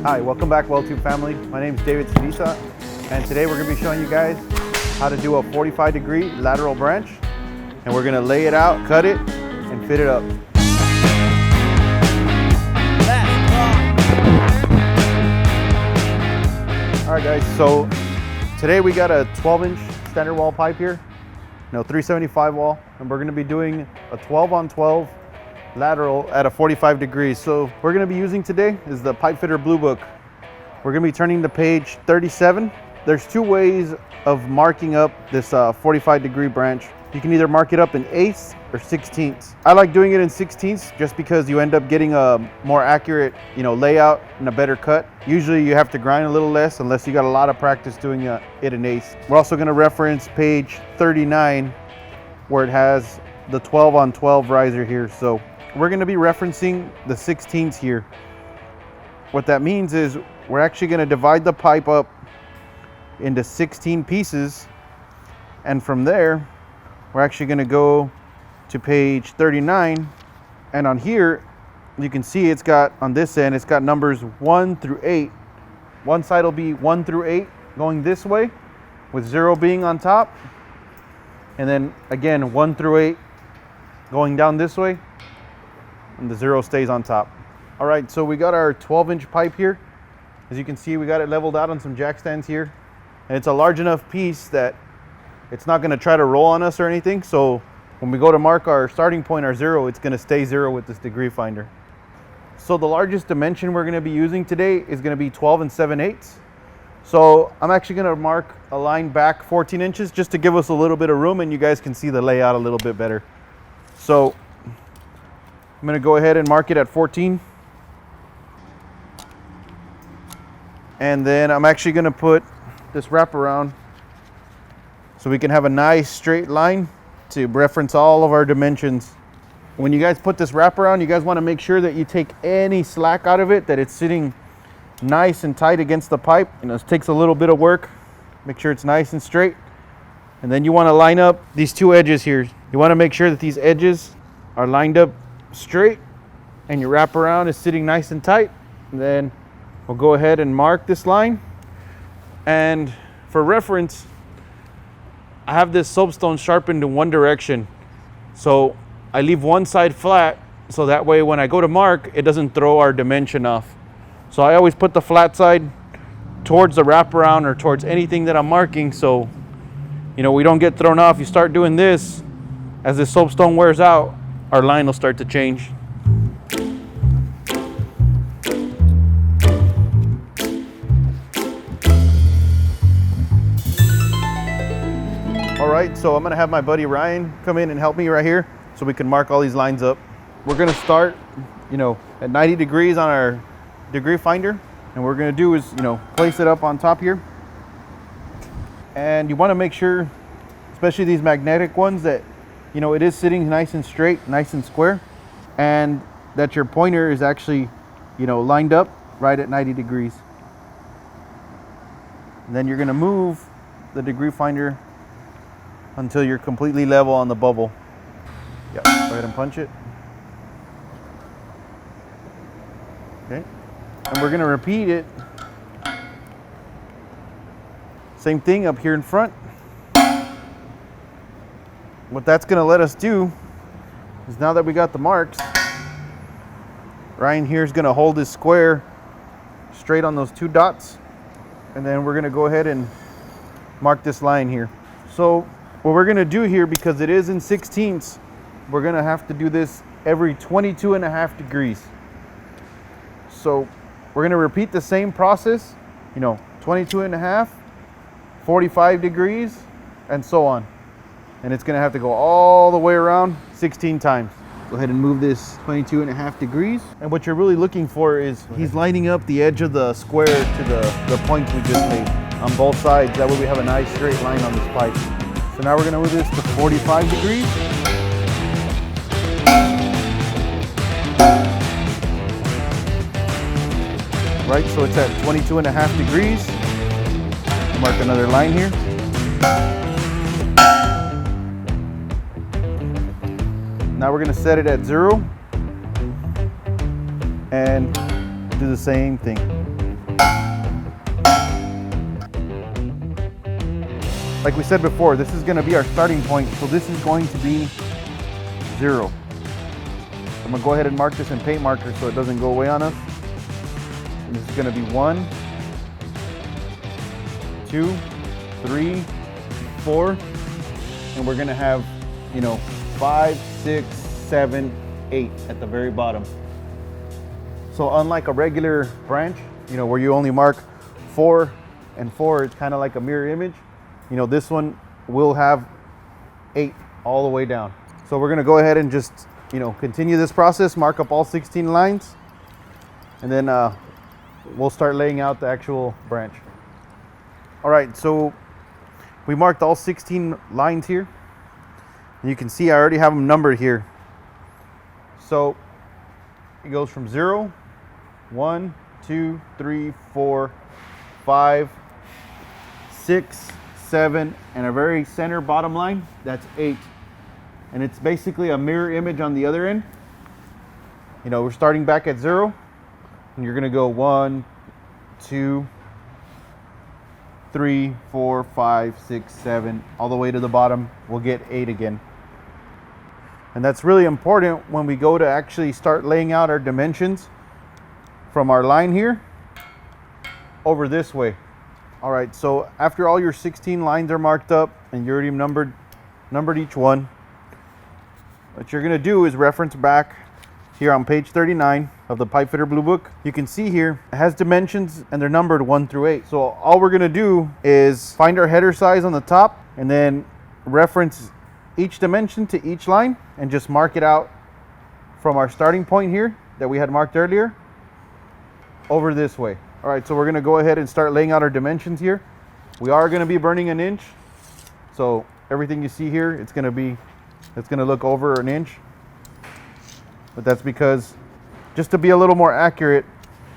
Hi, welcome back WeldTube family. My name is David Ciriza, and today we're going to be showing you guys how to do a 45-degree lateral branch, and we're going to lay it out, cut it, and fit it up. All right guys, so today we got a 12-inch standard wall pipe here, 375 wall, and we're going to be doing a 12-on-12 lateral at a 45 degrees. So we're going to be using today is the Pipefitters Blue Book. We're going to be turning to page 37. There's two ways of marking up this 45-degree branch. You can either mark it up in eighths or 16ths. I like doing it in 16ths just because you end up getting a more accurate, layout and a better cut. Usually you have to grind a little less unless you got a lot of practice doing it in eighths. We're also going to reference page 39 where it has the 12-on-12 riser here. So we're going to be referencing the 16ths here. What that means is we're actually going to divide the pipe up into 16 pieces, and from there we're actually going to go to page 39, and on here you can see it's got, on this end, it's got numbers 1 through 8. One side will be 1 through 8 going this way with 0 being on top, and then again 1 through 8 going down this way, and the 0 stays on top. All right, so we got our 12-inch pipe here. As you can see, we got it leveled out on some jack stands here, and it's a large enough piece that it's not going to try to roll on us or anything. So when we go to mark our starting point, our 0, it's going to stay 0 with this degree finder. So the largest dimension we're going to be using today is going to be 12 7/8. So I'm actually going to mark a line back 14 inches just to give us a little bit of room, and you guys can see the layout a little bit better. So I'm going to go ahead and mark it at 14. And then I'm actually going to put this wraparound so we can have a nice straight line to reference all of our dimensions. When you guys put this wraparound, you guys want to make sure that you take any slack out of it, that it's sitting nice and tight against the pipe. It takes a little bit of work. Make sure it's nice and straight. And then you want to line up these two edges here. You want to make sure that these edges are lined up straight and your wraparound is sitting nice and tight. And then we'll go ahead and mark this line. And for reference, I have this soapstone sharpened in one direction. So I leave one side flat so that way when I go to mark, it doesn't throw our dimension off. So I always put the flat side towards the wraparound or towards anything that I'm marking, so we don't get thrown off. You start doing this, as this soapstone wears out, our line will start to change. All right, so I'm gonna have my buddy Ryan come in and help me right here so we can mark all these lines up. We're gonna start, at 90 degrees on our degree finder, and what we're gonna do is, place it up on top here. And you wanna make sure, especially these magnetic ones, that, it is sitting nice and straight, nice and square, and that your pointer is actually, lined up right at 90 degrees. And then you're gonna move the degree finder until you're completely level on the bubble. Yeah, go ahead and punch it. Okay, and we're gonna repeat it. Same thing up here in front. What that's gonna let us do is, now that we got the marks, Ryan here is gonna hold his square straight on those two dots, and then we're gonna go ahead and mark this line here. So what we're gonna do here, because it is in 16ths, we're gonna have to do this every 22.5 degrees. So we're gonna repeat the same process, 22.5, 45 degrees, and so on. And it's gonna have to go all the way around 16 times. Go ahead and move this 22.5 degrees. And what you're really looking for is he's lining up the edge of the square to the points we just made on both sides. That way we have a nice straight line on this pipe. So now we're gonna move this to 45 degrees. Right, so it's at 22.5 degrees. Mark another line here. Now we're gonna set it at 0 and do the same thing. like we said before, this is going to be our starting point. So this is going to be 0. I'm going to go ahead and mark this in paint marker so it doesn't go away on us. And this is going to be 1, 2, 3, 4. And we're going to have, 5, 6, 7, 8 at the very bottom. So unlike a regular branch, where you only mark 4 and 4, it's kind of like a mirror image. This one will have 8 all the way down. So we're going to go ahead and just, continue this process, mark up all 16 lines, and then we'll start laying out the actual branch. All right, so we marked all 16 lines here. And you can see I already have them numbered here. So it goes from 0, 1, 2, 3, 4, 5, 6, 7, and a very center bottom line, that's 8. And it's basically a mirror image on the other end. We're starting back at 0, and you're gonna go 1, 2, 3, 4, 5, 6, 7, all the way to the bottom. We'll get 8 again. And that's really important when we go to actually start laying out our dimensions from our line here over this way. All right, so after all your 16 lines are marked up and you already numbered each one, what you're gonna do is reference back here on page 39 of the Pipefitter Blue Book. You can see here it has dimensions and they're numbered 1 through 8. So all we're gonna do is find our header size on the top and then reference each dimension to each line and just mark it out from our starting point here that we had marked earlier over this way. All right, so we're gonna go ahead and start laying out our dimensions here. We are gonna be burning an inch. So everything you see here, it's gonna look over an inch. But that's because, just to be a little more accurate,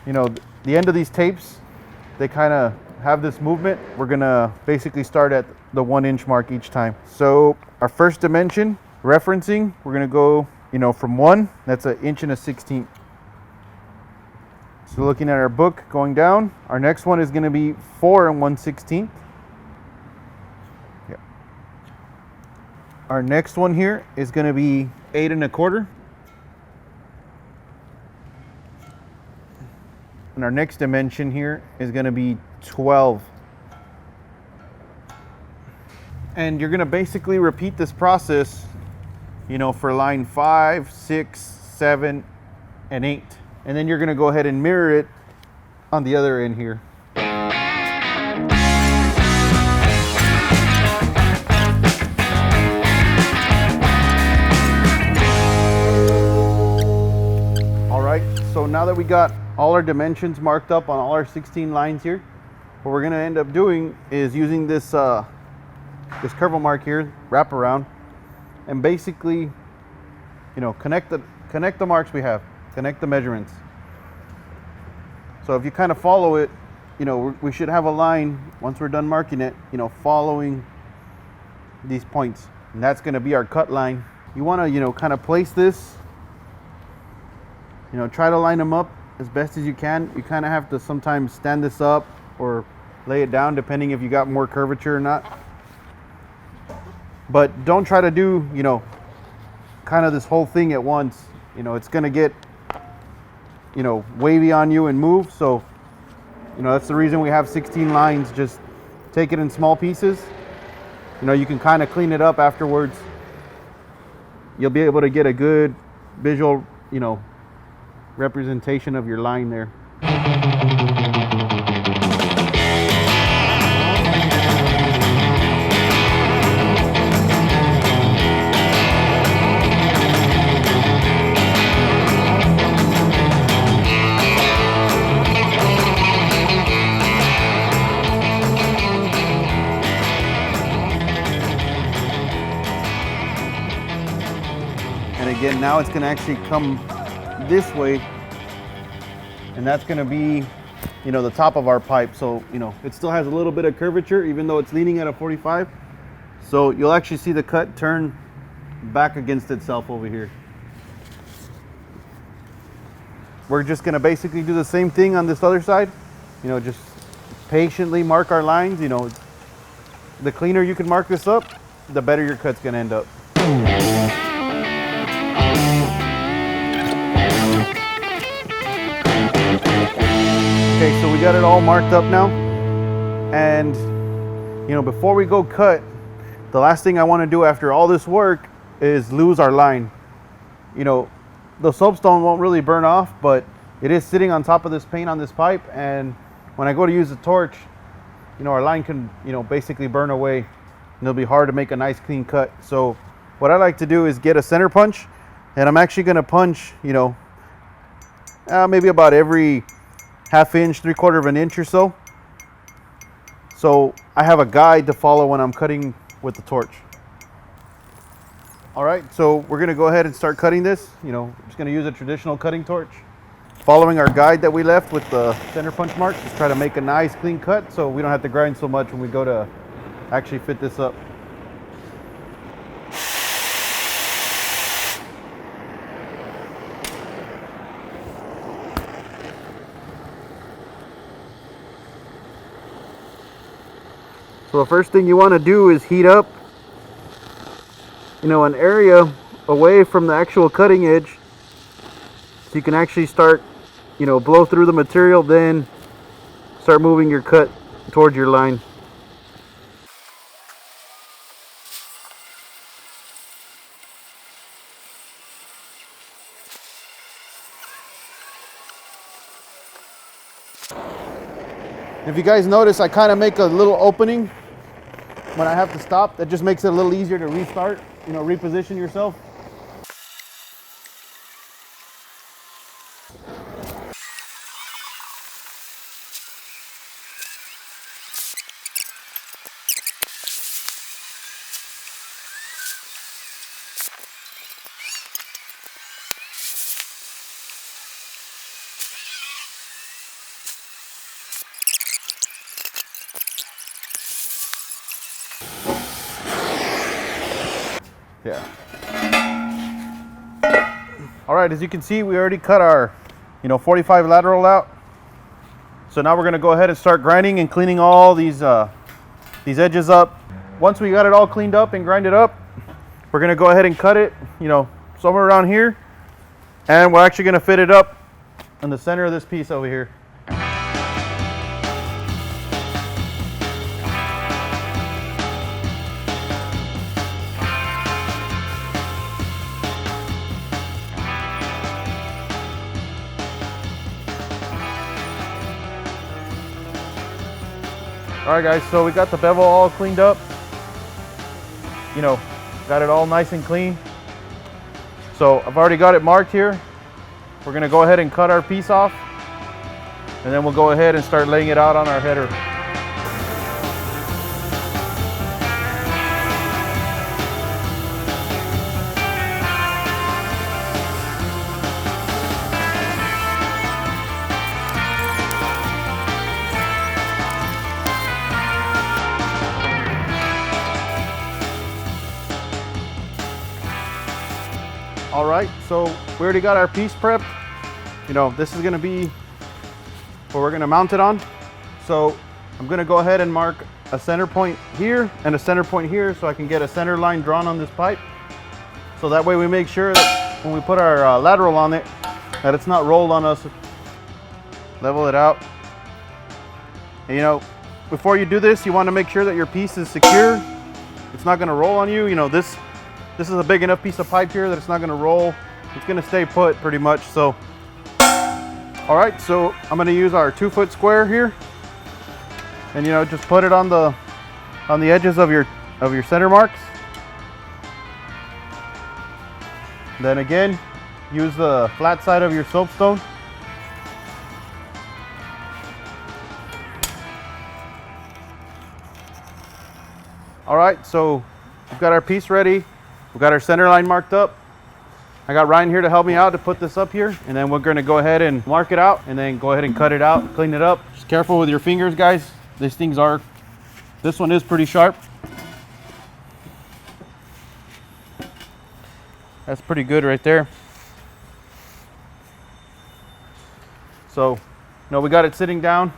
the end of these tapes, they kind of have this movement. We're gonna basically start at the 1 inch mark each time. So our first dimension, referencing, we're gonna go, from 1, that's 1 1/16 inch. So looking at our book going down, our next one is gonna be 4 1/16 inch. Yep. Our next one here is gonna be 8 1/4 inch. And our next dimension here is going to be 12. And you're going to basically repeat this process, for line 5, 6, 7, and 8. And then you're going to go ahead and mirror it on the other end here. All right, so now that we got all our dimensions marked up on all our 16 lines here, what we're going to end up doing is using this this curve mark here, wrap around, and basically, connect the marks we have, connect the measurements. So if you kind of follow it, we should have a line once we're done marking it, following these points, and that's going to be our cut line. You want to, kind of place this, try to line them up as best as you can. You kind of have to sometimes stand this up or lay it down depending if you got more curvature or not. But don't try to do, kind of this whole thing at once. It's going to get, wavy on you and move. So, that's the reason we have 16 lines. Just take it in small pieces. You can kind of clean it up afterwards. You'll be able to get a good visual, representation of your line there. And again, now it's going to actually come this way, and that's going to be, the top of our pipe. So, it still has a little bit of curvature even though it's leaning at a 45. So you'll actually see the cut turn back against itself over here. We're just going to basically do the same thing on this other side. Just patiently mark our lines. the cleaner you can mark this up, the better your cut's gonna end up. Okay, so we got it all marked up now. And you know, before we go cut, the last thing I want to do after all this work is lose our line. You know, the soapstone won't really burn off, but it is sitting on top of this paint on this pipe, and when I go to use the torch, you know, our line can, you know, basically burn away, and it'll be hard to make a nice clean cut. So what I like to do is get a center punch, and I'm actually going to punch, you know, maybe about every ½ inch, 3/4 of an inch or so. So I have a guide to follow when I'm cutting with the torch. All right, so we're going to go ahead and start cutting this. You know, I'm just going to use a traditional cutting torch, following our guide that we left with the center punch marks. Just try to make a nice clean cut so we don't have to grind so much when we go to actually fit this up. So the first thing you want to do is heat up, you know, an area away from the actual cutting edge, so you can actually start, you know, blow through the material, then start moving your cut towards your line. If you guys notice, I kind of make a little opening when I have to stop. That just makes it a little easier to restart, you know, reposition yourself. Yeah. All right, as you can see, we already cut our, you know, 45 lateral out. So now we're going to go ahead and start grinding and cleaning all these edges up. Once we got it all cleaned up and grinded up, we're going to go ahead and cut it, you know, somewhere around here. And we're actually going to fit it up in the center of this piece over here. All right guys, so we got the bevel all cleaned up. You know, got it all nice and clean. So I've already got it marked here. We're gonna go ahead and cut our piece off, and then we'll go ahead and start laying it out on our header. All right, so we already got our piece prepped. You know, this is gonna be what we're gonna mount it on. So I'm gonna go ahead and mark a center point here and a center point here so I can get a center line drawn on this pipe. So that way we make sure that when we put our lateral on it, that it's not rolled on us. Level it out. And, you know, before you do this, you wanna make sure that your piece is secure. It's not gonna roll on you. You know, this is a big enough piece of pipe here that it's not going to roll. It's going to stay put pretty much. So, all right, so I'm going to use our 2-foot square here, and you know, just put it on the edges of your center marks. Then again, use the flat side of your soapstone. All right, so we've got our piece ready. We've got our center line marked up. I got Ryan here to help me out to put this up here, and then we're going to go ahead and mark it out, and then go ahead and cut it out, clean it up. Just careful with your fingers, guys. This one is pretty sharp. That's pretty good right there. So, you know, we got it sitting down.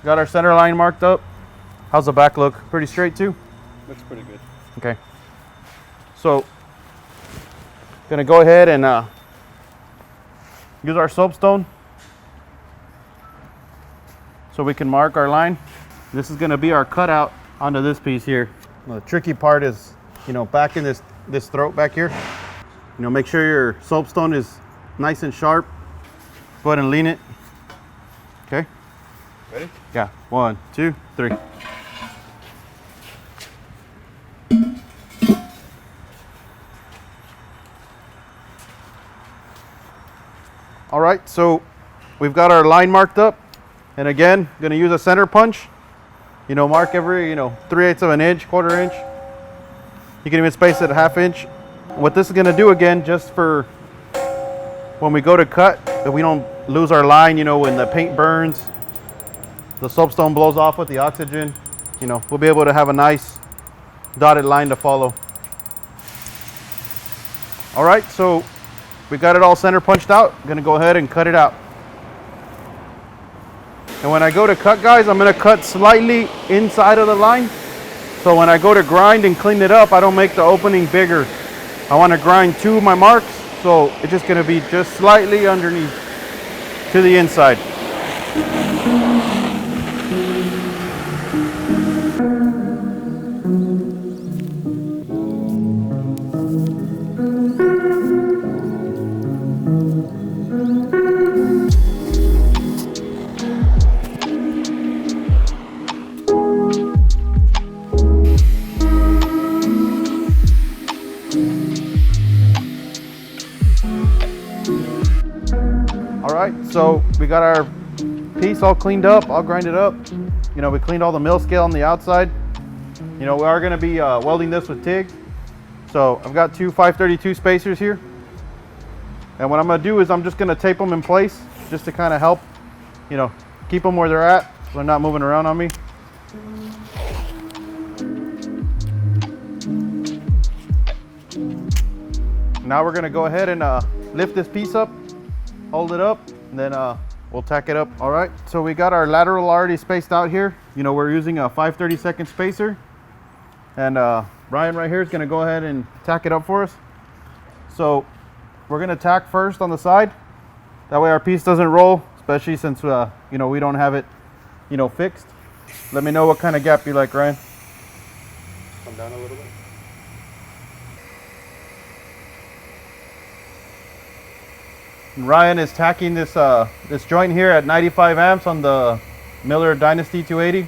Got our center line marked up. How's the back look? Pretty straight too? Looks pretty good. Okay. So, gonna go ahead and use our soapstone so we can mark our line. This is gonna be our cutout onto this piece here. The tricky part is, you know, back in this throat back here. You know, make sure your soapstone is nice and sharp. Go ahead and lean it. Okay. Ready? Yeah. 1, 2, 3. All right, so we've got our line marked up, and again, gonna use a center punch. You know, mark every, you know, 3/8 of an inch, 1/4 inch. You can even space it a 1/2 inch. What this is gonna do again, just for when we go to cut, that we don't lose our line, you know, when the paint burns, the soapstone blows off with the oxygen, you know, we'll be able to have a nice dotted line to follow. All right, so we got it all center punched out. I'm gonna go ahead and cut it out. And when I go to cut, guys, I'm gonna cut slightly inside of the line. So when I go to grind and clean it up, I don't make the opening bigger. I wanna grind 2 of my marks, so it's just gonna be just slightly underneath to the inside. So we got our piece all cleaned up, all grinded up. You know, we cleaned all the mill scale on the outside. You know, we are gonna be welding this with TIG. So I've got 2 532 spacers here. And what I'm gonna do is I'm just gonna tape them in place just to kind of help, you know, keep them where they're at so they're not moving around on me. Now we're gonna go ahead and lift this piece up, hold it up, and then we'll tack it up. All right, so we got our lateral already spaced out here. You know, we're using a 5/32 spacer. And Ryan right here is gonna go ahead and tack it up for us. So we're gonna tack first on the side. That way our piece doesn't roll, especially since, you know, we don't have it, you know, fixed. Let me know what kind of gap you like, Ryan. Come down a little bit. Ryan is tacking this this joint here at 95 amps on the Miller Dynasty 280.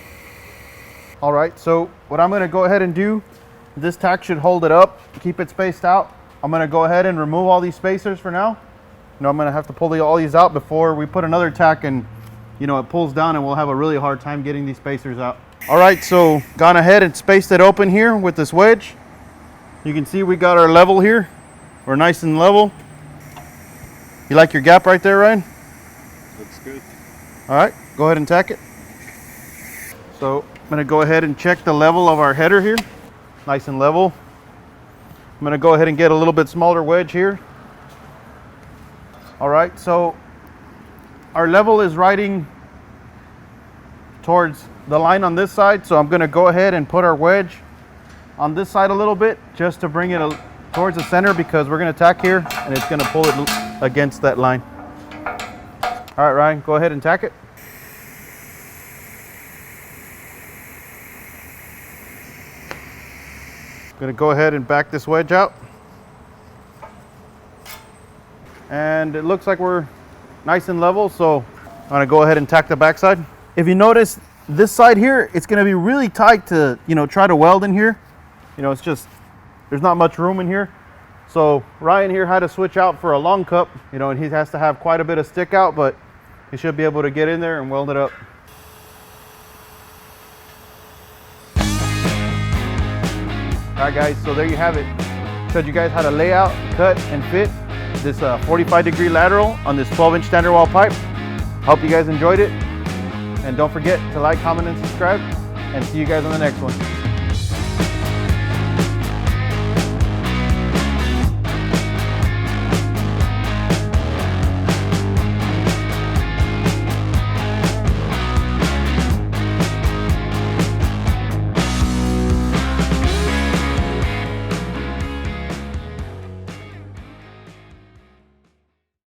All right, so what I'm gonna go ahead and do, this tack should hold it up, keep it spaced out. I'm gonna go ahead and remove all these spacers for now. You know, I'm gonna have to pull all these out before we put another tack and, you know, it pulls down and we'll have a really hard time getting these spacers out. All right, so gone ahead and spaced it open here with this wedge. You can see we got our level here. We're nice and level. You like your gap right there, Ryan? Looks good. All right, go ahead and tack it. So I'm gonna go ahead and check the level of our header here. Nice and level. I'm gonna go ahead and get a little bit smaller wedge here. All right, so our level is riding towards the line on this side. So I'm gonna go ahead and put our wedge on this side a little bit just to bring it towards the center, because we're gonna tack here and it's gonna pull it against that line. All right, Ryan, go ahead and tack it. Gonna go ahead and back this wedge out. And it looks like we're nice and level, so I'm gonna go ahead and tack the back side. If you notice, this side here, it's gonna be really tight to, you know, try to weld in here. You know, it's just, there's not much room in here. So Ryan here had to switch out for a long cup, you know, and he has to have quite a bit of stick out, but he should be able to get in there and weld it up. All right, guys, so there you have it. Showed you guys how to lay out, cut, and fit this 45-degree lateral on this 12-inch standard wall pipe. Hope you guys enjoyed it. And don't forget to like, comment, and subscribe. And see you guys on the next one.